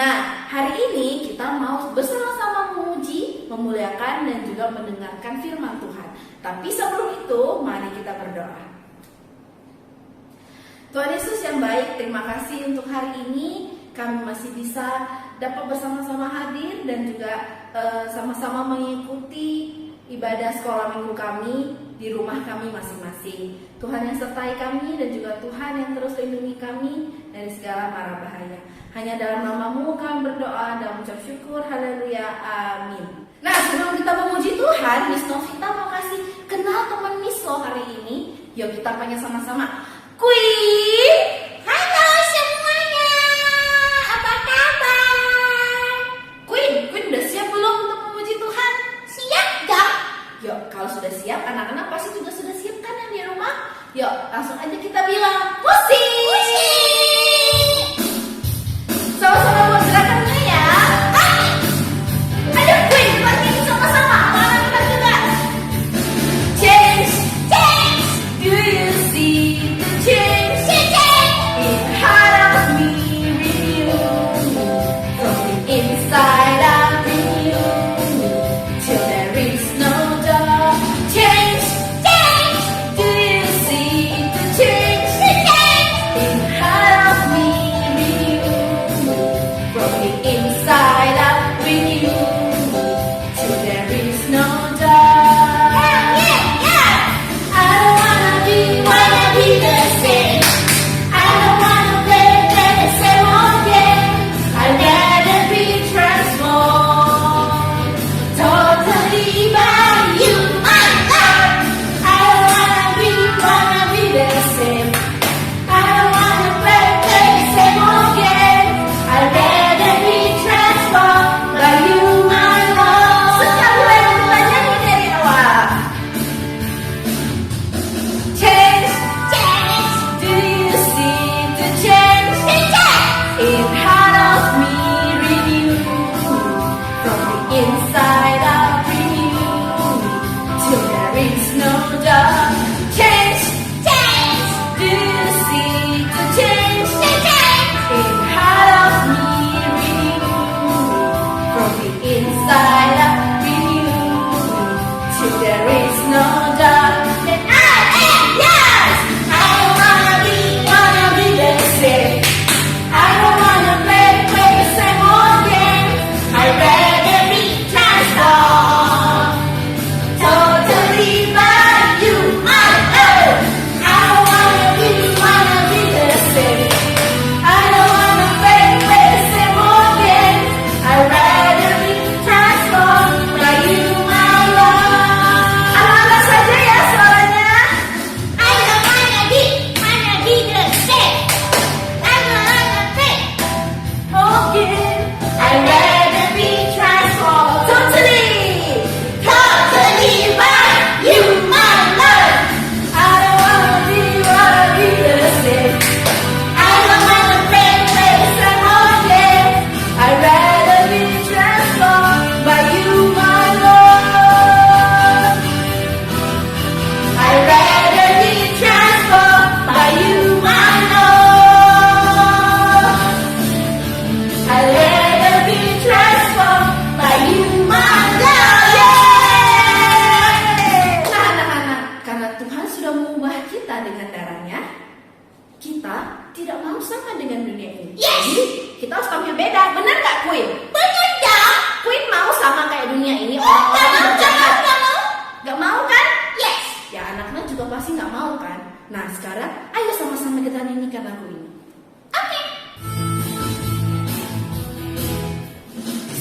Nah, hari ini kita mau bersama-sama memuji, memuliakan, dan juga mendengarkan firman Tuhan. Tapi sebelum itu, mari kita berdoa. Tuhan Yesus yang baik, terima kasih untuk hari ini kami masih bisa dapat bersama-sama hadir dan juga sama-sama mengikuti ibadah sekolah minggu kami di rumah kami masing-masing. Tuhan yang sertai kami dan juga Tuhan yang terus lindungi kami dari segala mara bahaya. Hanya dalam nama-Mu kami berdoa dan mengucap syukur. Haleluya. Amin. Nah, sebelum kita memuji Tuhan, Miss Novita mau kasih kenal teman Miss lo hari ini. Yuk kita panggil sama-sama. Queen. Halo semuanya, apa kabar? Queen udah siap belum untuk memuji Tuhan? Siap dong. Yuk, kalau sudah siap, anak-anak pasti juga sudah siap kan yang di rumah? Yuk, langsung aja kita bilang musik. Sama-sama buat gerakannya ya. Ayo Queen, kita nyanyi sama-sama. Anak-anak juga. Change, Change, do you see the change? change, In heart of me, renew me. From the inside out, renew me. Till there is no doubt. Change, change, do you see the change? change, In heart of me, renew me. From the inside out, renew me. Till there is no doubt. yeah. I don't wanna be the same. I don't wanna play the same old game. I'd rather be transformed totally by you, my Lord. I don't wanna be the same. I don't wanna play the same old game. I'd rather be transformed by you, my Lord. Sekali lagi kita nyanyi dari awal. Change, Change, do you see the change? In heart of me, renew me. From the inside out, renew me. Till there is no doubt. Change, change, do you see the change? In heart of me, renew me. From the inside out, renew me. Till there is no doubt. And I am yours. I don't wanna be the same. I don't wanna play the same old game. I'd rather be transformed totally by you, my Lord. I don't wanna be the same. I don't wanna play the same old game. I'd rather be transformed by you, my Lord. Anak-anak saja ya suaranya. I don't wanna be the same. I don't wanna play. Okay, I'd rather be transformed totally by you, my Lord. I don't wanna be the same. I don't wanna play the same old game. I'd rather be transformed by you, my Lord. I'd rather be transformed by you, my Lord. I'd rather be transformed by you, my Lord. Nah, anak-anak, karena Tuhan sudah mengubah kita dengan darahnya, kita tidak mau sama dengan dunia ini. Yes. Jadi, kita harus tampil beda. Benar nggak, Queen? Bener dong. Queen mau sama kayak dunia ini, orang-orang yang jahat. Gak mau kan? Yes. Ya, anak-anak juga pasti nggak mau kan? Nah, sekarang ayo sama-sama kita nyanyikan lagu ini. Oke.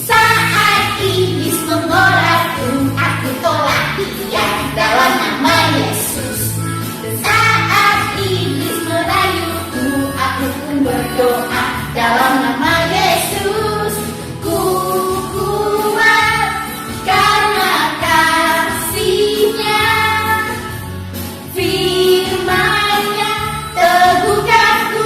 Saat iblis menggodaku, aku tolak dia dalam nama Yesus. Saat iblis merayuku, aku pun berdoa dalam nama Yesus. Ku kuat karena kasih-Nya, firman-Nya teguhkan ku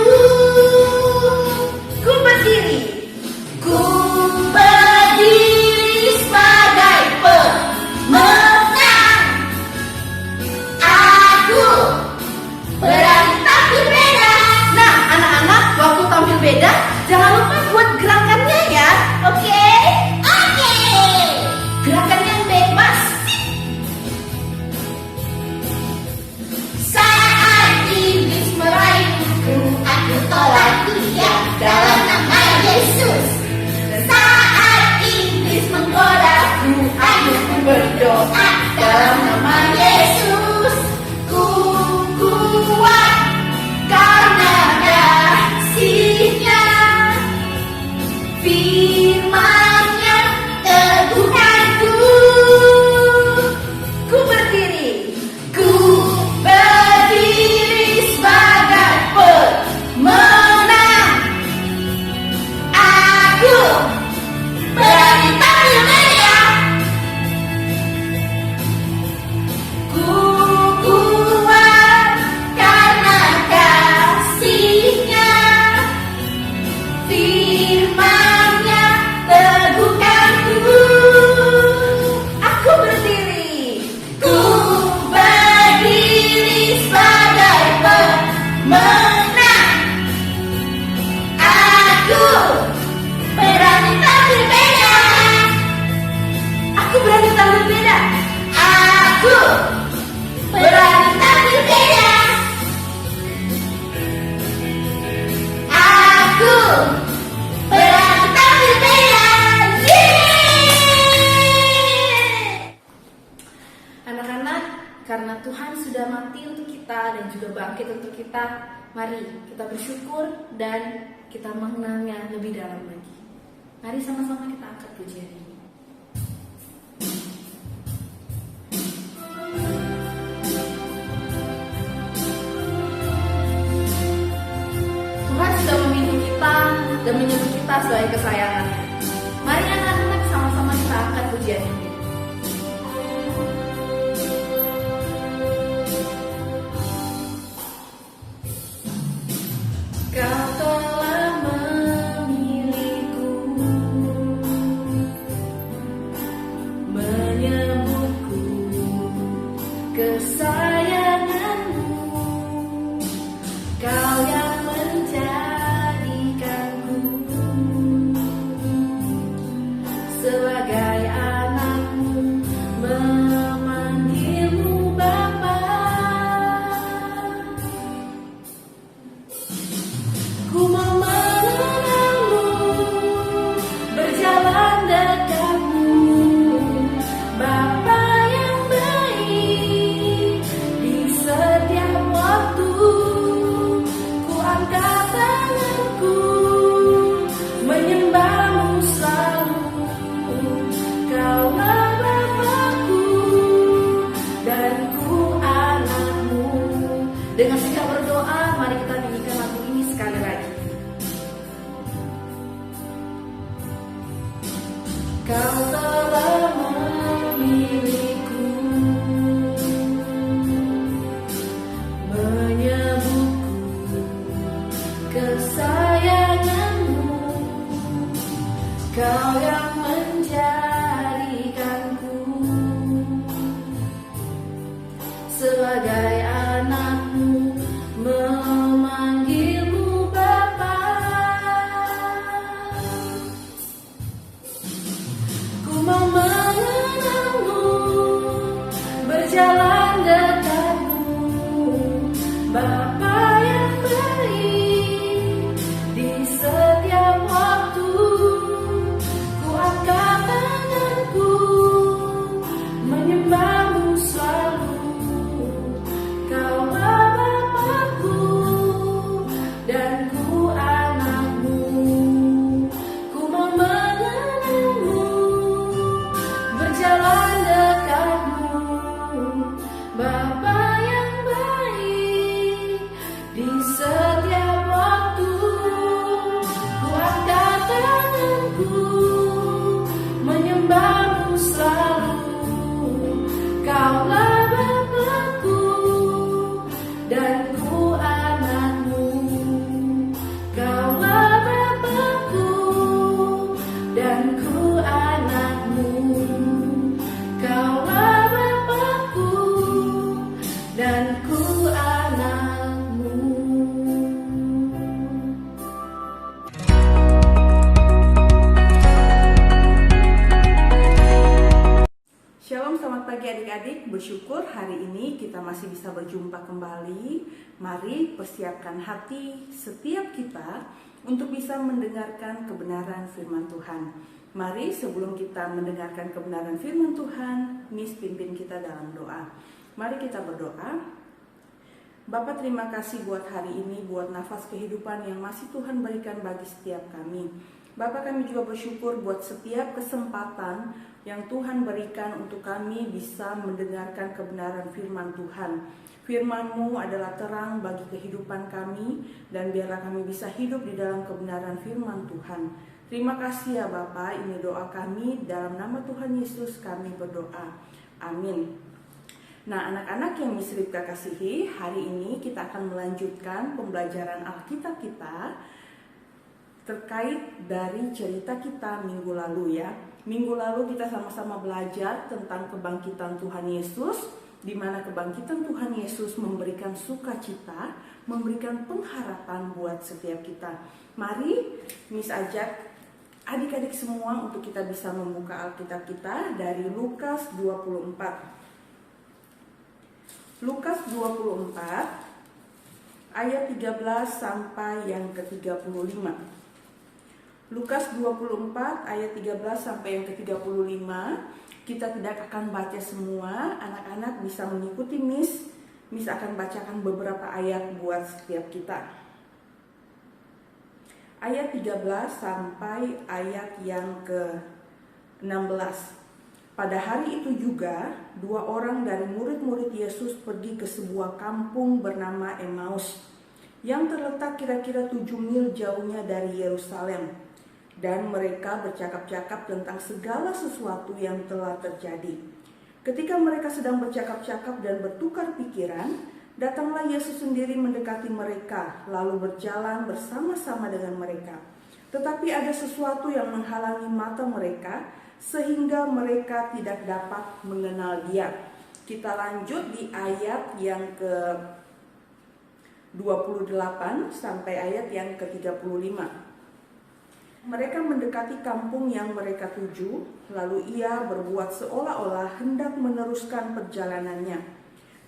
karena Tuhan sudah mati untuk kita dan juga bangkit untuk kita. Mari kita bersyukur dan kita mengenalnya lebih dalam lagi. Mari sama-sama kita angkat pujian ini. Tuhan sudah memilih kita dan menyebut kita sebagai kesayangannya. Mari anak-anak sama-sama kita angkat pujian ini. Kau telah memilihku, menyebutku kesayanganmu. Kau yang menjadikanku sebagai anakmu, memanggilmu Bapa. Ku mau mengenalmu, berjalan dekatmu, Bapa yang baik. Di setiap waktu ku angkat tanganku, menyembahmu selalu. Kaulah Bapakku dan ku anakmu. Dengan sikap berdoa, mari kita nyanyikan lagu ini sekali lagi. Kau telah memilihku, menyebutku kesayanganmu. Kau yang menjadikanku sebagai anakmu, memanggilmu Bapa. Ku mau mengenalmu, berjalan dekatmu, Bapa yang baik. Di setiap waktu ku angkat tanganku, menyembahmu selalu. Kaulah Bapakku dan ku anakmu. Ku mau mengenalmu, berjalan dekatmu, Bapa yang baik. Di setiap waktu ku angkat tanganku, menyembahmu selalu. Kaulah Bapakku dan ku anakmu. Kaulah Bapakku dan ku anakmu. Kaulah Bapakku dan ku anakmu. Shalom, selamat pagi adik-adik. Bersyukur hari ini kita masih bisa berjumpa kembali. Mari persiapkan hati setiap kita untuk bisa mendengarkan kebenaran firman Tuhan. Mari sebelum kita mendengarkan kebenaran firman Tuhan, Miss pimpin kita dalam doa. Mari kita berdoa. Bapa, terima kasih buat hari ini, buat nafas kehidupan yang masih Tuhan berikan bagi setiap kami. Bapa, kami juga bersyukur buat setiap kesempatan yang Tuhan berikan untuk kami bisa mendengarkan kebenaran firman Tuhan. Firman-Mu adalah terang bagi kehidupan kami, dan biarlah kami bisa hidup di dalam kebenaran firman Tuhan. Terima kasih ya Bapa, ini doa kami, dalam nama Tuhan Yesus kami berdoa. Amin. Nah, anak-anak yang Miss Ripka kasihi, hari ini kita akan melanjutkan pembelajaran Alkitab kita terkait dari cerita kita minggu lalu ya. Minggu lalu kita sama-sama belajar tentang kebangkitan Tuhan Yesus, di mana kebangkitan Tuhan Yesus memberikan sukacita, memberikan pengharapan buat setiap kita. Mari Miss ajak adik-adik semua untuk kita bisa membuka Alkitab kita dari Lukas 24. Lukas 24 ayat 13 sampai yang ke-35. Lukas 24 ayat 13 sampai yang ke-35. Kita tidak akan baca semua, anak-anak bisa mengikuti Miss. Miss akan bacakan beberapa ayat buat setiap kita. Ayat 13 sampai ayat yang ke-16. Pada hari itu juga, 2 orang dari murid-murid Yesus pergi ke sebuah kampung bernama Emmaus, yang terletak kira-kira 7 mil jauhnya dari Yerusalem. Dan mereka bercakap-cakap tentang segala sesuatu yang telah terjadi. Ketika mereka sedang bercakap-cakap dan bertukar pikiran, datanglah Yesus sendiri mendekati mereka, lalu berjalan bersama-sama dengan mereka. Tetapi ada sesuatu yang menghalangi mata mereka, sehingga mereka tidak dapat mengenal Dia. Kita lanjut di ayat yang ke-28 sampai ayat yang ke-35. Mereka mendekati kampung yang mereka tuju, lalu Ia berbuat seolah-olah hendak meneruskan perjalanannya.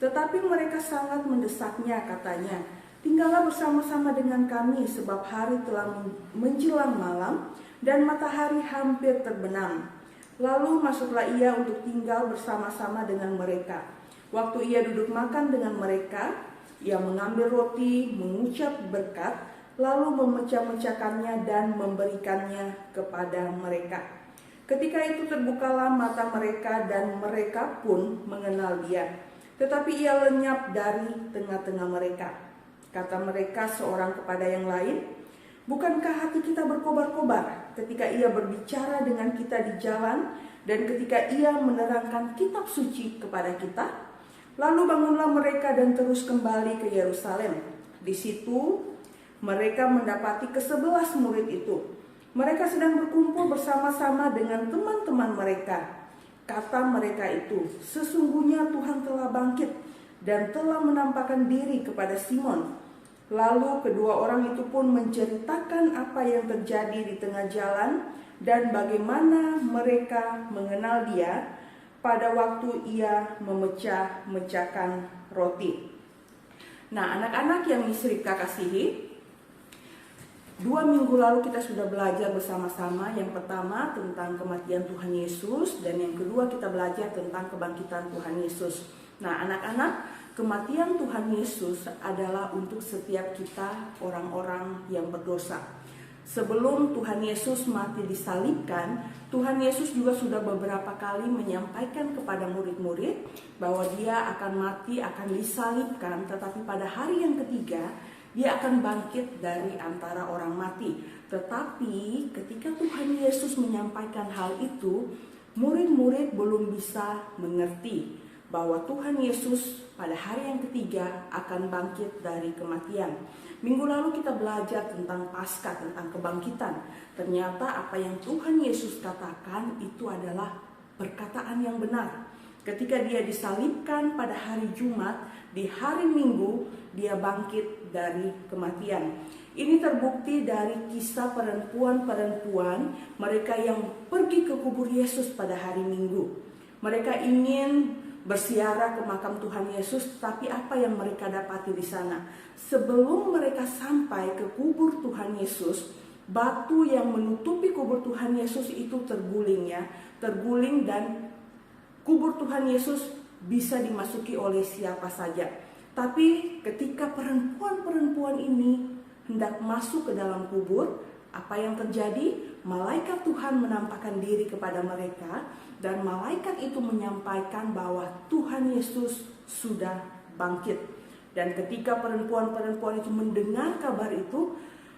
Tetapi mereka sangat mendesaknya, katanya, "Tinggallah bersama-sama dengan kami, sebab hari telah menjelang malam dan matahari hampir terbenam." Lalu masuklah Ia untuk tinggal bersama-sama dengan mereka. Waktu Ia duduk makan dengan mereka, Ia mengambil roti, mengucap berkat, lalu memecah-mecahkannya dan memberikannya kepada mereka. Ketika itu terbukalah mata mereka dan mereka pun mengenal Dia. Tetapi Ia lenyap dari tengah-tengah mereka. Kata mereka seorang kepada yang lain, "Bukankah hati kita berkobar-kobar ketika Ia berbicara dengan kita di jalan dan ketika Ia menerangkan kitab suci kepada kita?" Lalu bangunlah mereka dan terus kembali ke Yerusalem. Di situ mereka mendapati ke-11 murid itu. Mereka sedang berkumpul bersama-sama dengan teman-teman mereka. Kata mereka itu, "Sesungguhnya Tuhan telah bangkit dan telah menampakkan diri kepada Simon." Lalu kedua orang itu pun menceritakan apa yang terjadi di tengah jalan dan bagaimana mereka mengenal Dia pada waktu Ia memecah-mecahkan roti. Nah, anak-anak yang Miss Rika kasihi, 2 minggu lalu kita sudah belajar bersama-sama. Yang pertama tentang kematian Tuhan Yesus, dan yang kedua kita belajar tentang kebangkitan Tuhan Yesus. Nah, anak-anak, kematian Tuhan Yesus adalah untuk setiap kita orang-orang yang berdosa. Sebelum Tuhan Yesus mati disalibkan, Tuhan Yesus juga sudah beberapa kali menyampaikan kepada murid-murid bahwa Dia akan mati, akan disalibkan, tetapi pada hari yang ketiga Dia akan bangkit dari antara orang mati. Tetapi ketika Tuhan Yesus menyampaikan hal itu, murid-murid belum bisa mengerti bahwa Tuhan Yesus pada hari yang ketiga akan bangkit dari kematian. Minggu lalu kita belajar tentang Paskah, tentang kebangkitan. Ternyata apa yang Tuhan Yesus katakan itu adalah perkataan yang benar. Ketika Dia disalibkan pada hari Jumat, di hari Minggu Dia bangkit dari kematian. Ini terbukti dari kisah perempuan-perempuan mereka yang pergi ke kubur Yesus pada hari Minggu. Mereka ingin bersiarah ke makam Tuhan Yesus, tapi apa yang mereka dapati di sana? Sebelum mereka sampai ke kubur Tuhan Yesus, batu yang menutupi kubur Tuhan Yesus itu terguling dan kubur Tuhan Yesus bisa dimasuki oleh siapa saja. Tapi ketika perempuan-perempuan ini hendak masuk ke dalam kubur, apa yang terjadi? Malaikat Tuhan menampakkan diri kepada mereka, dan malaikat itu menyampaikan bahwa Tuhan Yesus sudah bangkit. Dan ketika perempuan-perempuan itu mendengar kabar itu,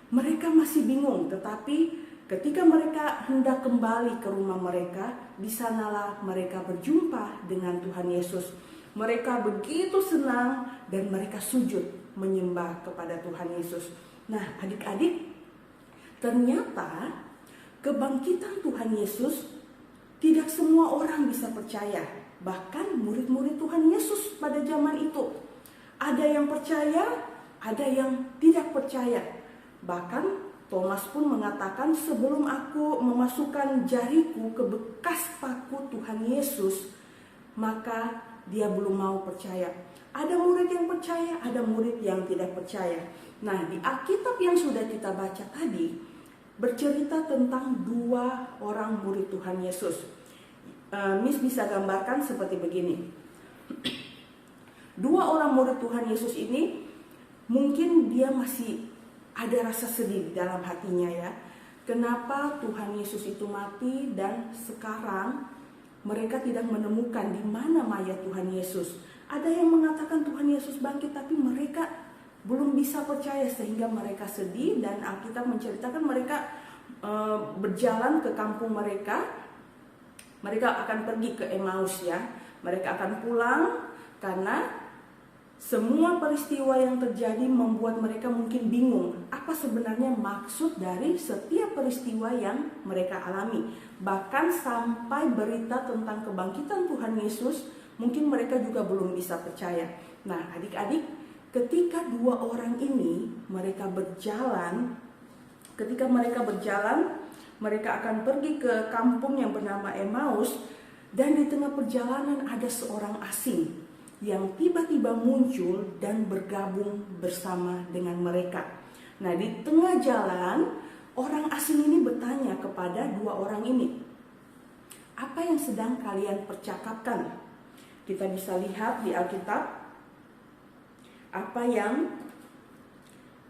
mereka masih bingung. Tetapi ketika mereka hendak kembali ke rumah mereka, di sanalah mereka berjumpa dengan Tuhan Yesus. Mereka begitu senang dan mereka sujud menyembah kepada Tuhan Yesus. Nah, adik-adik, ternyata kebangkitan Tuhan Yesus tidak semua orang bisa percaya. Bahkan murid-murid Tuhan Yesus pada zaman itu, ada yang percaya, ada yang tidak percaya. Bahkan Thomas pun mengatakan, "Sebelum aku memasukkan jariku ke bekas paku Tuhan Yesus, maka dia belum mau percaya." Ada murid yang percaya, ada murid yang tidak percaya. Nah, di Alkitab yang sudah kita baca tadi, bercerita tentang dua orang murid Tuhan Yesus. Miss bisa gambarkan seperti begini. Dua orang murid Tuhan Yesus ini mungkin dia masih ada rasa sedih di dalam hatinya ya. Kenapa Tuhan Yesus itu mati dan sekarang mereka tidak menemukan di mana mayat Tuhan Yesus. Ada yang mengatakan Tuhan Yesus bangkit, tapi mereka belum bisa percaya sehingga mereka sedih, dan Alkitab menceritakan mereka berjalan ke kampung mereka. Mereka akan pergi ke Emmaus ya. Mereka akan pulang karena semua peristiwa yang terjadi membuat mereka mungkin bingung apa sebenarnya maksud dari setiap peristiwa yang mereka alami. Bahkan sampai berita tentang kebangkitan Tuhan Yesus, mungkin mereka juga belum bisa percaya. Nah, adik-adik, ketika dua orang ini mereka berjalan, mereka akan pergi ke kampung yang bernama Emmaus, dan di tengah perjalanan ada seorang asing yang tiba-tiba muncul dan bergabung bersama dengan mereka. Nah, di tengah jalan, orang asing ini bertanya kepada dua orang ini, "Apa yang sedang kalian percakapkan?" Kita bisa lihat di Alkitab apa yang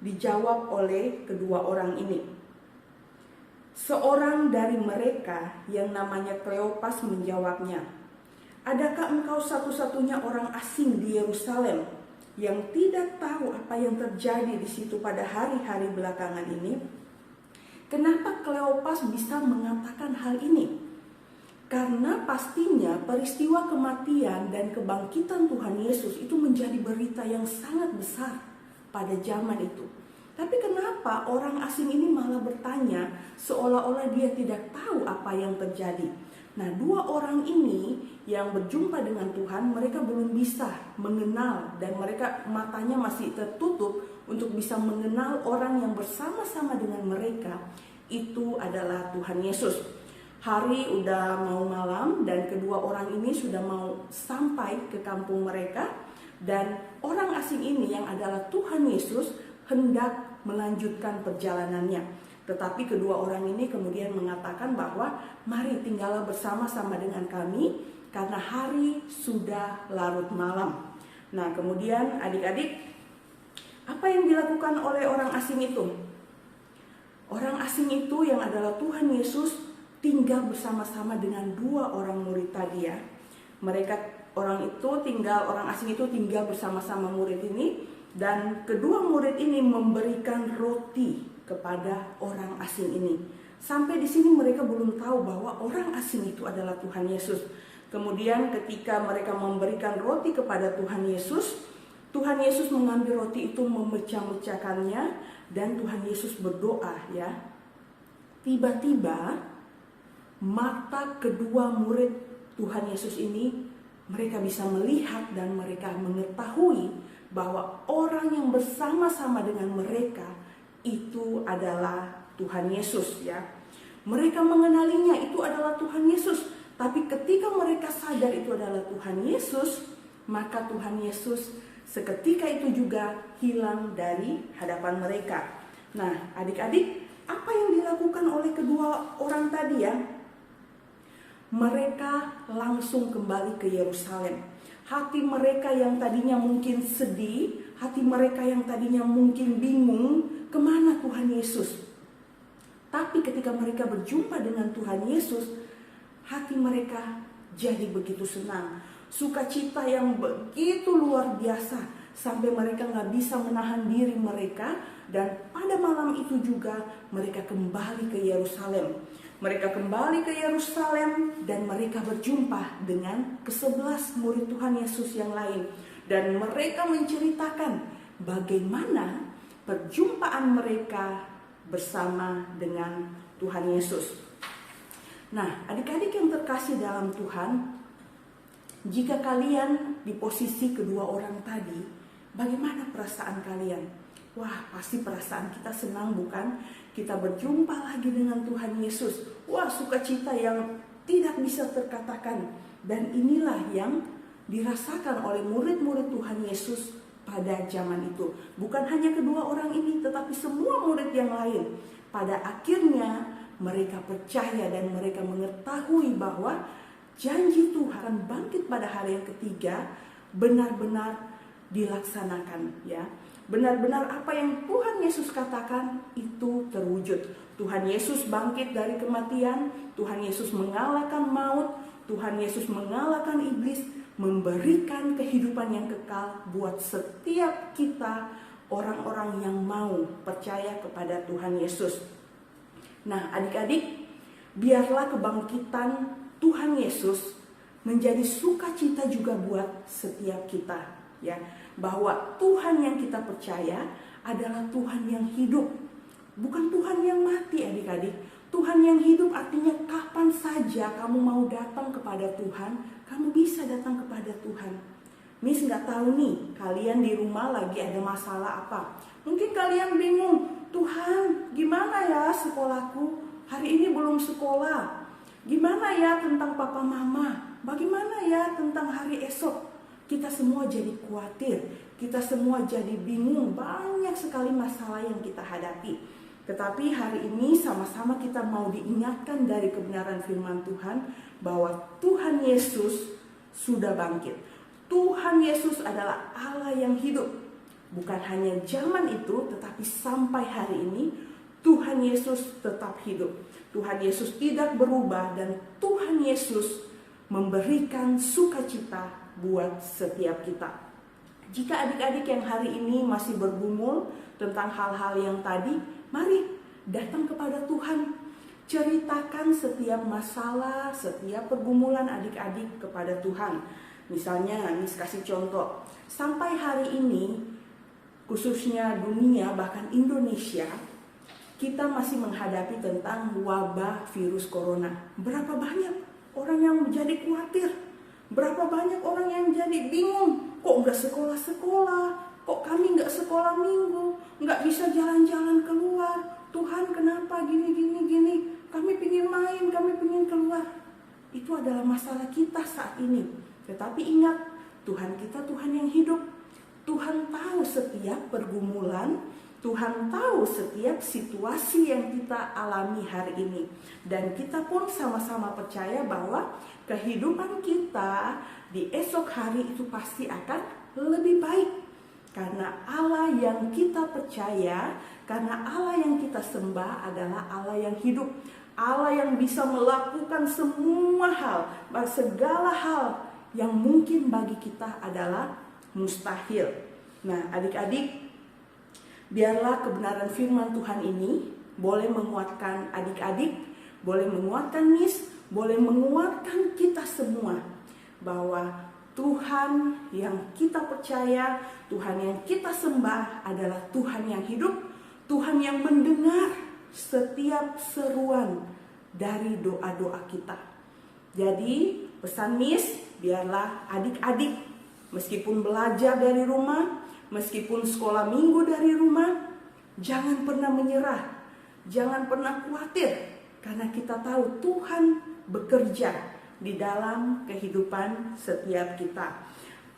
dijawab oleh kedua orang ini. Seorang dari mereka yang namanya Kleopas menjawabnya, "Adakah engkau satu-satunya orang asing di Yerusalem yang tidak tahu apa yang terjadi di situ pada hari-hari belakangan ini?" Kenapa Kleopas bisa mengatakan hal ini? Karena pastinya peristiwa kematian dan kebangkitan Tuhan Yesus itu menjadi berita yang sangat besar pada zaman itu. Tapi kenapa orang asing ini malah bertanya seolah-olah dia tidak tahu apa yang terjadi? Nah, dua orang ini yang berjumpa dengan Tuhan, mereka belum bisa mengenal, dan mereka matanya masih tertutup untuk bisa mengenal orang yang bersama-sama dengan mereka itu adalah Tuhan Yesus. Hari udah mau malam dan kedua orang ini sudah mau sampai ke kampung mereka, dan orang asing ini yang adalah Tuhan Yesus hendak melanjutkan perjalanannya. Tetapi kedua orang ini kemudian mengatakan bahwa mari tinggallah bersama-sama dengan kami karena hari sudah larut malam. Nah, kemudian adik-adik, apa yang dilakukan oleh orang asing itu? Orang asing itu yang adalah Tuhan Yesus tinggal bersama-sama dengan dua orang murid tadi ya. Orang asing itu tinggal bersama-sama murid ini, dan kedua murid ini memberikan roti kepada orang asing ini. Sampai di sini mereka belum tahu bahwa orang asing itu adalah Tuhan Yesus. Kemudian ketika mereka memberikan roti kepada Tuhan Yesus mengambil roti itu, memecah-mecahkannya, dan Tuhan Yesus berdoa ya. Tiba-tiba mata kedua murid Tuhan Yesus ini, mereka bisa melihat dan mereka mengetahui bahwa orang yang bersama-sama dengan mereka itu adalah Tuhan Yesus ya. Mereka mengenalinya itu adalah Tuhan Yesus, tapi ketika mereka sadar itu adalah Tuhan Yesus, maka Tuhan Yesus seketika itu juga hilang dari hadapan mereka. Nah, adik-adik, apa yang dilakukan oleh kedua orang tadi ya? Mereka langsung kembali ke Yerusalem. Hati mereka yang tadinya mungkin sedih, hati mereka yang tadinya mungkin bingung, kemana Tuhan Yesus? Tapi ketika mereka berjumpa dengan Tuhan Yesus, hati mereka jadi begitu senang. Sukacita yang begitu luar biasa, sampai mereka gak bisa menahan diri mereka. Dan pada malam itu juga mereka kembali ke Yerusalem. Mereka kembali ke Yerusalem dan mereka berjumpa dengan ke-11 murid Tuhan Yesus yang lain. Dan mereka menceritakan bagaimana perjumpaan mereka bersama dengan Tuhan Yesus. Nah, adik-adik yang terkasih dalam Tuhan, jika kalian di posisi kedua orang tadi, bagaimana perasaan kalian? Wah, pasti perasaan kita senang, bukan? Kita berjumpa lagi dengan Tuhan Yesus. Wah, sukacita yang tidak bisa terkatakan. Dan inilah yang dirasakan oleh murid-murid Tuhan Yesus pada zaman itu. Bukan hanya kedua orang ini, tetapi semua murid yang lain. Pada akhirnya mereka percaya dan mereka mengetahui bahwa janji Tuhan bangkit pada hari yang ketiga benar-benar dilaksanakan, ya. Benar-benar apa yang Tuhan Yesus katakan itu terwujud. Tuhan Yesus bangkit dari kematian, Tuhan Yesus mengalahkan maut, Tuhan Yesus mengalahkan iblis, memberikan kehidupan yang kekal buat setiap kita orang-orang yang mau percaya kepada Tuhan Yesus. Nah, adik-adik, biarlah kebangkitan Tuhan Yesus menjadi sukacita juga buat setiap kita, ya. Bahwa Tuhan yang kita percaya adalah Tuhan yang hidup, bukan Tuhan yang mati, adik-adik. Tuhan yang hidup artinya kapan saja kamu mau datang kepada Tuhan, kamu bisa datang kepada Tuhan. Miss nggak tahu nih, kalian di rumah lagi ada masalah apa? Mungkin kalian bingung, Tuhan gimana ya sekolahku? Hari ini belum sekolah. Gimana ya tentang papa mama? Bagaimana ya tentang hari esok? Kita semua jadi khawatir, kita semua jadi bingung, banyak sekali masalah yang kita hadapi. Tetapi hari ini sama-sama kita mau diingatkan dari kebenaran firman Tuhan bahwa Tuhan Yesus sudah bangkit. Tuhan Yesus adalah Allah yang hidup. Bukan hanya zaman itu, tetapi sampai hari ini Tuhan Yesus tetap hidup. Tuhan Yesus tidak berubah dan Tuhan Yesus memberikan sukacita buat setiap kita. Jika adik-adik yang hari ini masih bergumul tentang hal-hal yang tadi, mari datang kepada Tuhan. Ceritakan setiap masalah, setiap pergumulan adik-adik kepada Tuhan. Misalnya, Miss kasih contoh, sampai hari ini, khususnya dunia bahkan Indonesia, kita masih menghadapi tentang wabah virus corona. Berapa banyak orang yang menjadi khawatir? Berapa banyak orang yang jadi bingung? Kok nggak sekolah-sekolah? Kok kami nggak sekolah minggu? Nggak bisa jalan-jalan keluar? Tuhan kenapa gini? Kami pingin main, kami pingin keluar. Itu adalah masalah kita saat ini. Tetapi ingat, Tuhan kita Tuhan yang hidup. Tuhan tahu setiap pergumulan, Tuhan tahu setiap situasi yang kita alami hari ini. Dan kita pun sama-sama percaya bahwa kehidupan kita di esok hari itu pasti akan lebih baik. Karena Allah yang kita percaya, karena Allah yang kita sembah adalah Allah yang hidup. Allah yang bisa melakukan semua hal, segala hal yang mungkin bagi kita adalah mustahil. Nah, adik-adik, biarlah kebenaran firman Tuhan ini boleh menguatkan adik-adik, boleh menguatkan Miss, boleh menguatkan kita semua bahwa Tuhan yang kita percaya, Tuhan yang kita sembah adalah Tuhan yang hidup, Tuhan yang mendengar setiap seruan dari doa-doa kita. Jadi pesan Miss, biarlah adik-adik meskipun belajar dari rumah, meskipun sekolah minggu dari rumah, jangan pernah menyerah, jangan pernah khawatir, karena kita tahu Tuhan bekerja di dalam kehidupan setiap kita.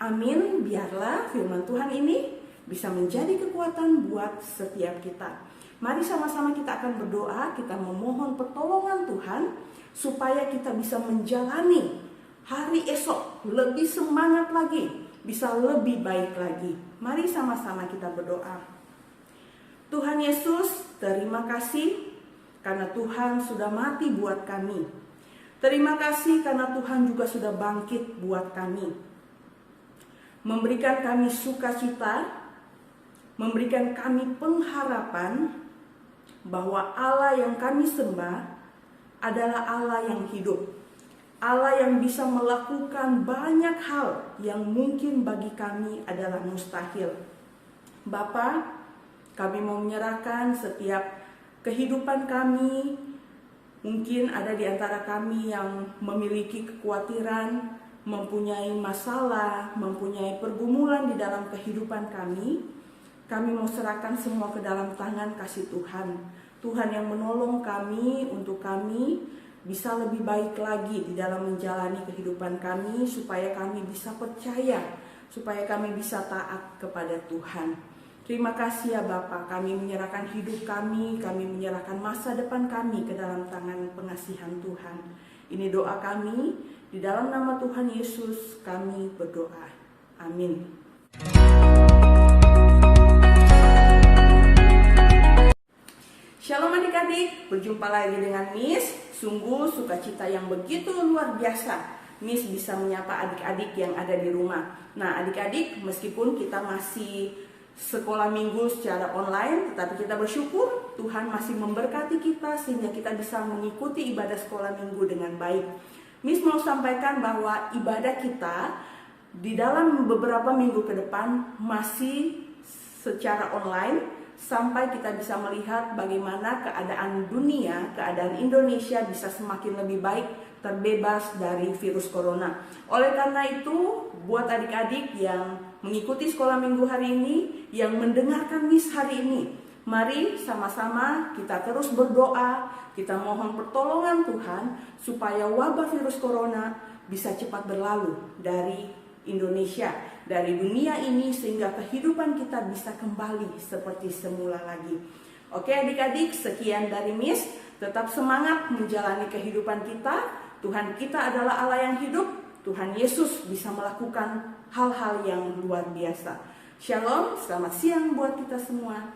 Amin. Biarlah firman Tuhan ini bisa menjadi kekuatan buat setiap kita. Mari sama-sama kita akan berdoa, kita memohon pertolongan Tuhan supaya kita bisa menjalani hari esok lebih semangat lagi, bisa lebih baik lagi. Mari sama-sama kita berdoa. Tuhan Yesus, terima kasih karena Tuhan sudah mati buat kami. Terima kasih karena Tuhan juga sudah bangkit buat kami. Memberikan kami sukacita, memberikan kami pengharapan bahwa Allah yang kami sembah adalah Allah yang hidup. Allah yang bisa melakukan banyak hal yang mungkin bagi kami adalah mustahil. Bapa, kami mau menyerahkan setiap kehidupan kami. Mungkin ada di antara kami yang memiliki kekhawatiran, mempunyai masalah, mempunyai pergumulan di dalam kehidupan kami. Kami mau serahkan semua ke dalam tangan kasih Tuhan. Tuhan yang menolong kami untuk kami bisa lebih baik lagi di dalam menjalani kehidupan kami, supaya kami bisa percaya, supaya kami bisa taat kepada Tuhan. Terima kasih ya Bapa, kami menyerahkan hidup kami menyerahkan masa depan kami ke dalam tangan pengasihan Tuhan. Ini doa kami, di dalam nama Tuhan Yesus kami berdoa. Amin. Shalom adik-adik, berjumpa lagi dengan Miss. Sungguh sukacita yang begitu luar biasa Miss bisa menyapa adik-adik yang ada di rumah. Nah adik-adik, meskipun kita masih sekolah minggu secara online, tetapi kita bersyukur Tuhan masih memberkati kita sehingga kita bisa mengikuti ibadah sekolah minggu dengan baik. Miss mau sampaikan bahwa ibadah kita di dalam beberapa minggu ke depan masih secara online, sampai kita bisa melihat bagaimana keadaan dunia, keadaan Indonesia bisa semakin lebih baik, terbebas dari virus corona. Oleh karena itu, buat adik-adik yang mengikuti sekolah minggu hari ini, yang mendengarkan Miss hari ini, mari sama-sama kita terus berdoa, kita mohon pertolongan Tuhan, supaya wabah virus corona bisa cepat berlalu dari Indonesia, dari dunia ini, sehingga kehidupan kita bisa kembali seperti semula lagi. Oke adik-adik, sekian dari Miss. Tetap semangat menjalani kehidupan kita. Tuhan kita adalah Allah yang hidup. Tuhan Yesus bisa melakukan hal-hal yang luar biasa. Shalom, selamat siang buat kita semua.